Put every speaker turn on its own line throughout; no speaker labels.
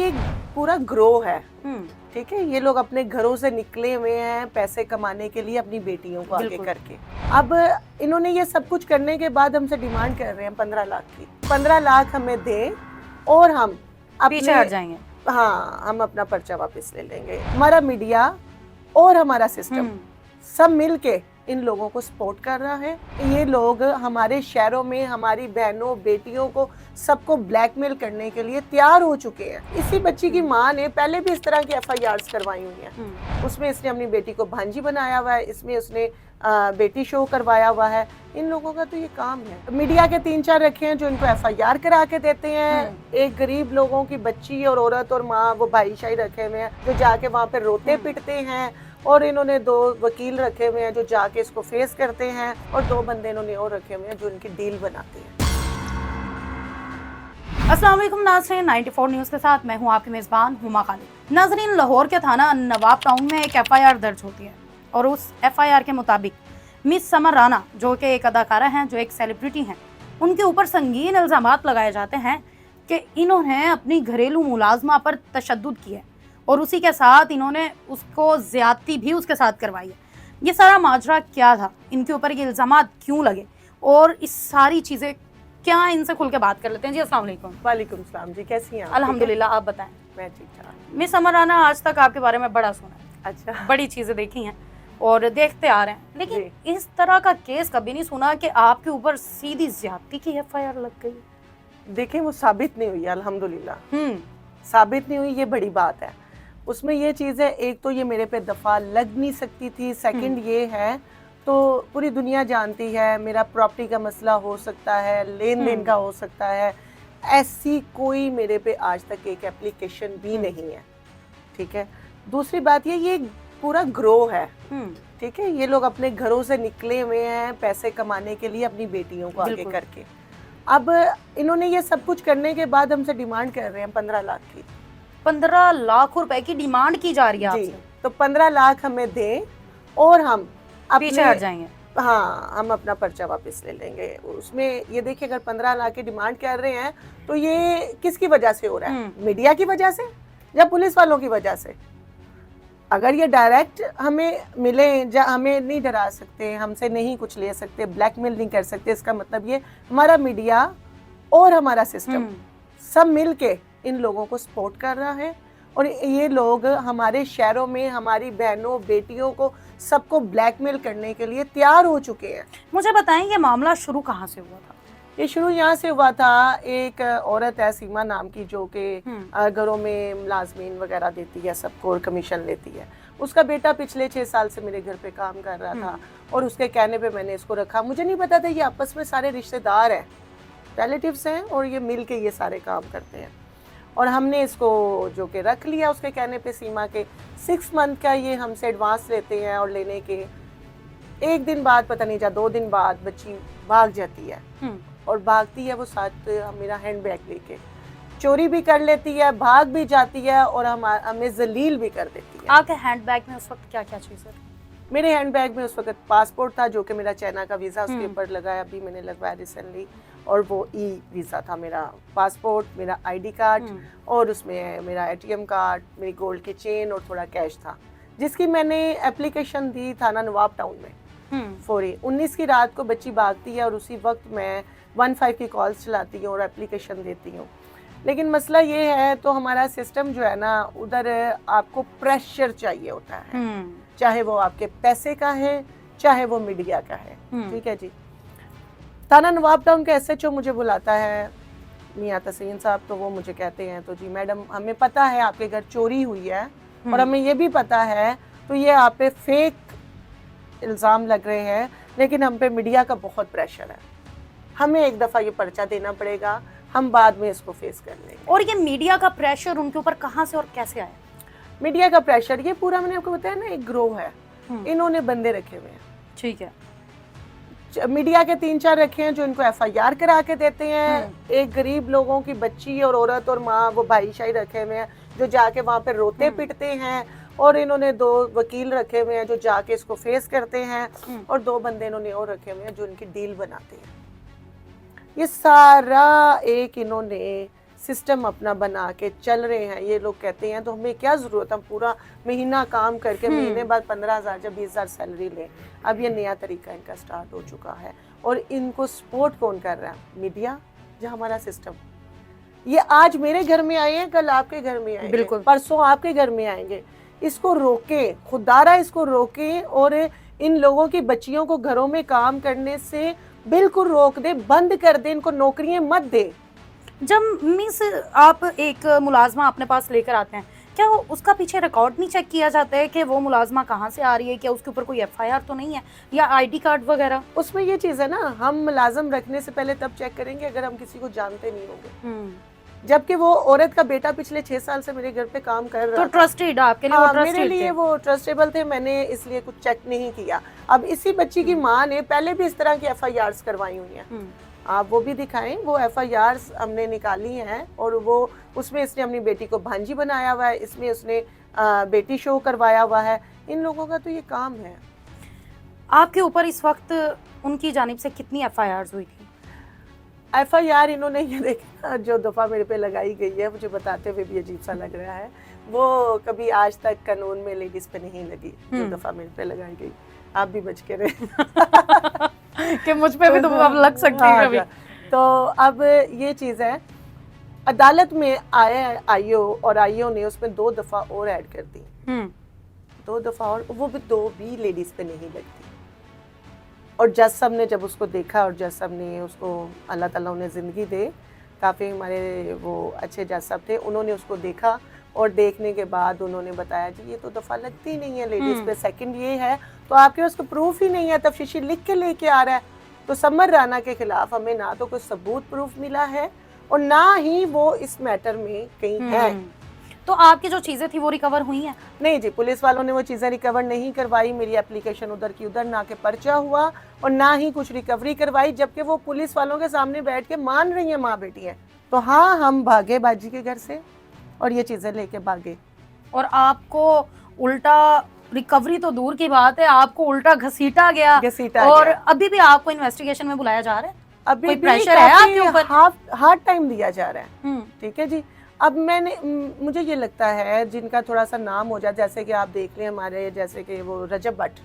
ये पूरा ग्रो है। ठीक है, ये लोग अपने घरों से निकले हुए हैं पैसे कमाने के लिए अपनी बेटियों को आगे करके। अब इन्होंने ये सब कुछ करने के बाद हमसे डिमांड कर रहे हैं 15 लाख की। 15 लाख हमें दें और हम
पीछे हट जाएंगे।
हाँ, हम अपना पर्चा वापस ले लेंगे। हमारा मीडिया और हमारा सिस्टम सब मिलके इन लोगों को सपोर्ट कर रहा है। ये लोग हमारे शहरों में हमारी बहनों बेटियों को सबको ब्लैकमेल करने के लिए तैयार हो चुके हैं। इसी बच्ची की माँ ने पहले भी इस तरह की FIRs करवाई हुई हैं। उसमें इसने अपनी बेटी को भांजी बनाया हुआ है, इसमें उसने बेटी शो करवाया हुआ है। इन लोगों का तो ये काम है। मीडिया के 3-4 रखे हैं जो इनको FIR करा के देते हैं। एक गरीब लोगों की बच्ची और औरत और माँ वो भाईशाही रखे हुए हैं जो जाके वहाँ पे रोते पिटते हैं। और इन्होंने 2 वकील रखे हुए हैं जो जाके इसको फेस करते हैं और 2 बंदे इन्होंने और रखे हुए हैं जो इनकी डील बनाते हैं।
अस्सलाम वालेकुम नाज़रीन, 94 न्यूज़ के साथ मैं हूं आपकी मेज़बान हुमा खालिद। नाज़रीन, लाहौर के थाना नवाब टाउन में एक FIR दर्ज होती है और उस FIR के मुताबिक मिस समर राना जो कि एक अदाकारा हैं, जो एक सेलिब्रिटी हैं, उनके ऊपर संगीन इल्ज़ामात लगाए जाते हैं कि इन्होंने अपनी घरेलू मुलाजमा पर तशद्दुद किया है और उसी के साथ इन्होंने उसको ज़्यादती भी उसके साथ करवाई है। ये सारा माजरा क्या था, इनके ऊपर ये इल्ज़ामात क्यों लगे और इस सारी चीज़ें क्या, इनसे खुल के बात कर लेते हैं। जी अस्सलाम वालेकुम।
वालेकुम सलाम जी, कैसी हैं आप?
अल्हम्दुलिल्लाह, आप बताएं।
मैं ठीक ठाक।
मिस समर राना, आज तक आपके बारे में बड़ा सुना है,
अच्छा,
बड़ी चीज़ें देखी हैं और देखते आ रहे हैं, लेकिन इस तरह का केस कभी नहीं सुना कि आपके ऊपर सीधी ज़्यादती की FIR लग गई।
देखिए वो साबित नहीं हुई, अल्हम्दुलिल्लाह साबित नहीं हुई, ये बड़ी बात है। उसमें ये चीज़ है, एक तो ये मेरे पे दफ़ा लग नहीं सकती थी, सेकंड ये है तो पूरी दुनिया जानती है मेरा प्रॉपर्टी का मसला हो सकता है, लेन देन का हो सकता है। ऐसी कोई मेरे पे आज तक एक एप्लीकेशन भी नहीं है। ठीक है, दूसरी बात ये पूरा ग्रो है। ठीक है, ये लोग अपने घरों से निकले हुए हैं पैसे कमाने के लिए अपनी बेटियों को आगे करके। अब इन्होंने ये सब कुछ करने के बाद हमसे डिमांड कर रहे हैं 15 लाख की।
15 लाख रुपए की डिमांड की जा रही है आपसे।
तो 15 लाख हमें दें और हम
पीछे हट जाएंगे।
हाँ, हम अपना पर्चा वापस ले लेंगे। उसमें ये देखिए, अगर 15 लाख की डिमांड कर रहे हैं तो ये किसकी वजह से हो रहा है? मीडिया की वजह से या पुलिस वालों की वजह से? अगर ये डायरेक्ट हमें मिले, हमें नहीं डरा सकते, हमसे नहीं कुछ ले सकते, ब्लैकमेल नहीं कर सकते, इसका मतलब ये हमारा मीडिया और हमारा सिस्टम सब मिलके इन लोगों को सपोर्ट कर रहा है और ये लोग हमारे शहरों में हमारी बहनों बेटियों को सबको ब्लैकमेल करने के लिए तैयार हो चुके हैं।
मुझे बताएं, ये मामला शुरू कहाँ से हुआ था?
ये शुरू यहाँ से हुआ था। एक औरत है सीमा नाम की जो कि घरों में मुलाजमीन वगैरह देती है सबको और कमीशन लेती है। उसका बेटा पिछले 6 साल से मेरे घर पे काम कर रहा था और उसके कहने पे मैंने इसको रखा। मुझे नहीं पता था ये आपस में सारे रिश्तेदार हैं, रिलेटिव्स हैं और ये मिल के ये सारे काम करते हैं। और हमने इसको जो कि रख लिया उसके कहने पे। सीमा के 6 मंथ का ये हमसे एडवांस लेते हैं और लेने के 1 दिन बाद, पता नहीं 2 दिन बाद बच्ची भाग जाती है और भागती है वो साथ मेरा हैंड बैग लेके, चोरी भी कर लेती है, भाग भी जाती है और हमें जलील भी कर देती है।
आपके हैंड बैग में उस वक्त क्या क्या चीज़ है?
मेरे हैंड बैग में उस वक्त पासपोर्ट था जो कि मेरा चाइना का वीज़ा उसके ऊपर लगाया, अभी मैंने लगवाया रिसेंटली, और वो वीज़ा था। मेरा पासपोर्ट, मेरा ID कार्ड और उसमें मेरा ATM कार्ड, मेरी गोल्ड की चेन और थोड़ा कैश था, जिसकी मैंने एप्लीकेशन दी थाना नवाब टाउन में। 19 की रात को बच्ची भागती है और उसी वक्त मैं 15 की कॉल्स चलाती हूँ और एप्लीकेशन देती हूँ। लेकिन मसला ये है, तो हमारा सिस्टम जो है ना, उधर आपको प्रेशर चाहिए होता है, चाहे वो आपके पैसे का है चाहे वो मीडिया का है। ठीक है जी। थाना नवाब टाउन का SHO मुझे बुलाता है, मियाँ तसीन साहब, तो वो मुझे कहते हैं, तो जी मैडम, हमें पता है आपके घर चोरी हुई है और हमें ये भी पता है, तो ये आप पे फेक इल्ज़ाम लग रहे हैं, लेकिन हम पे मीडिया का बहुत प्रेशर है, हमें एक दफ़ा ये पर्चा देना पड़ेगा, हम बाद में इसको फेस कर लेंगे।
और ये मीडिया का प्रेशर उनके ऊपर कहाँ से और कैसे आया?
मीडिया का प्रेशर ये पूरा मैंने आपको बताया ना, एक ग्रो है। इन्होंने बंदे रखे हुए हैं।
ठीक है,
मीडिया के 3-4 रखे हैं जो इनको FIR करा के देते हैं। एक गरीब लोगों की बच्ची और औरत और माँ वो भाईशाही रखे हुए हैं जो जाके वहाँ पे रोते पिटते हैं और इन्होंने 2 वकील रखे हुए हैं जो जाके इसको फेस करते हैं और 2 बंदे इन्होंने और रखे हुए हैं जो इनकी डील बनाते हैं। ये सारा एक इन्होंने सिस्टम अपना बना के चल रहे हैं, ये लोग कहते हैं तो हमें क्या ज़रूरत, हम पूरा महीना काम करके महीने बाद 15,000 या 20,000 सैलरी लें। अब ये नया तरीका इनका स्टार्ट हो चुका है। और इनको सपोर्ट कौन कर रहा है? मीडिया, जो हमारा सिस्टम। ये आज मेरे घर में आए हैं, कल आपके घर में आएंगे,
बिल्कुल।
परसों आपके घर में आएंगे। इसको रोके, खुदारा इसको रोके और इन लोगों की बच्चियों को घरों में काम करने से बिल्कुल रोक दे, बंद कर दे, इनको नौकरियां मत दे।
जब मिस आप एक मुलाजमा अपने पास लेकर आते हैं, क्या उसका पीछे रिकॉर्ड नहीं चेक किया जाता है कि वो मुलाजमा कहाँ से आ रही है, क्या उसके ऊपर कोई एफआईआर तो नहीं है या आईडी कार्ड वगैरह?
उसमें ये चीज़ है ना, हम मुलाजम रखने से पहले तब चेक करेंगे अगर हम किसी को जानते नहीं होंगे। जबकि वो औरत का बेटा पिछले 6 साल से मेरे घर पे काम कर रहा
तो ट्रस्टेड आपके लिए?
हाँ,
वो
मेरे लिए वो ट्रस्टेबल थे, मैंने इसलिए कुछ चेक नहीं किया। अब इसी बच्ची की माँ ने पहले भी इस तरह की एफआईआर्स करवाई हुई हैं, आप वो भी दिखाएं। वो एफआईआर्स हमने निकाली हैं और वो उसमें इसने अपनी बेटी को भांजी बनाया हुआ है, इसमें उसने बेटी शो करवाया हुआ है। इन लोगों का तो ये काम है।
आपके ऊपर इस वक्त उनकी जानिब से कितनी एफआईआर्स हुई थी?
एफआईआर इन्होंने ये देखा, जो दफ़ा मेरे पे लगाई गई है, मुझे बताते हुए भी अजीब सा लग रहा है, वो कभी आज तक कानून में लेडीज पे नहीं लगी। जो दफ़ा मेरे पे लगाई गई, आप भी बच के रहे
कि मुझ पे भी तो अब लग सकती है कभी।
तो अब ये चीज़ है, अदालत में आए आईओ और आईओ ने उसमें 2 दफ़ा और ऐड कर दी, 2 दफ़ा और, वो भी 2 भी लेडीज पे नहीं लगती। और जज साहब ने जब उसको देखा, और जज साहब ने उसको, अल्लाह ताला उन्हें ज़िंदगी दे, काफ़ी हमारे वो अच्छे जज साहब थे, उन्होंने उसको देखा और देखने के बाद उन्होंने बताया जी ये तो दफ़ा लगती नहीं है लेडीज़ पे। सेकंड ये है, तो आपके पास कोई प्रूफ ही नहीं है, तफ्तीशी लिख के लेके आ रहा है। तो समर राना के खिलाफ हमें ना तो कोई सबूत प्रूफ मिला है और ना ही वो इस मैटर में कहीं है।
तो आपकी जो चीजें थी वो रिकवर हुई हैं?
नहीं जी, पुलिस वालों ने वो चीज़ें रिकवर नहीं करवाई। मेरी एप्लीकेशन उधर की उधर, ना के पर्चा हुआ और ना ही कुछ रिकवरी करवाई, जबकि वो पुलिस वालों के सामने बैठ के मान रही हैं माँ बेटी है। तो हाँ, हम भागे बाजी के घर से और ये चीज़ें लेके भागे।
और आपको उल्टा, रिकवरी तो दूर की बात है, आपको उल्टा घसीटा गया। और अभी भी आपको इन्वेस्टिगेशन में बुलाया जा रहा है?
अभी
कोई
भी
प्रेशर है आपके ऊपर?
हार्ड टाइम दिया जा रहा है। ठीक है जी। अब मुझे ये लगता है जिनका थोड़ा सा नाम हो जाए, जैसे कि आप देख लें हमारे, जैसे कि वो रजब भट्ट,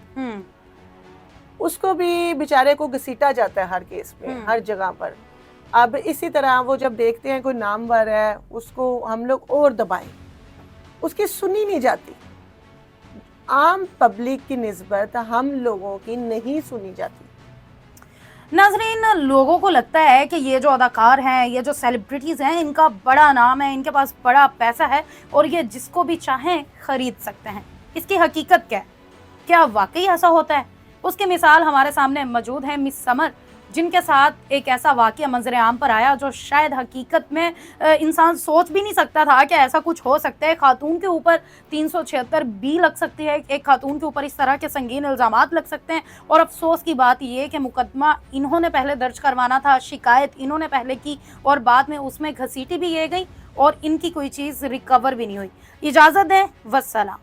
उसको भी बेचारे को घसीटा जाता है हर केस में, हर जगह पर। अब इसी तरह वो जब देखते हैं कोई नामवर है, उसको हम लोग और दबाएं, उसकी सुनी नहीं जाती। आम पब्लिक की निस्बत हम लोगों की नहीं सुनी जाती।
नाज़रीन, लोगों को लगता है कि ये जो अदाकार हैं, ये जो सेलिब्रिटीज़ हैं, इनका बड़ा नाम है, इनके पास बड़ा पैसा है और ये जिसको भी चाहें खरीद सकते हैं। इसकी हकीकत क्या है? क्या वाकई ऐसा होता है? उसकी मिसाल हमारे सामने मौजूद है मिस समर, जिनके साथ एक ऐसा वाक़या मंजर आम पर आया जो शायद हकीकत में इंसान सोच भी नहीं सकता था कि ऐसा कुछ हो सकता है। खातून के ऊपर 376 बी लग सकती है, एक खातून के ऊपर इस तरह के संगीन इल्ज़ामात लग सकते हैं। और अफसोस की बात ये कि मुकदमा इन्होंने पहले दर्ज करवाना था, शिकायत इन्होंने पहले की और बाद में उसमें घसीटी भी ये गई और इनकी कोई चीज़ रिकवर भी नहीं हुई। इजाज़त दें, वस्सलाम।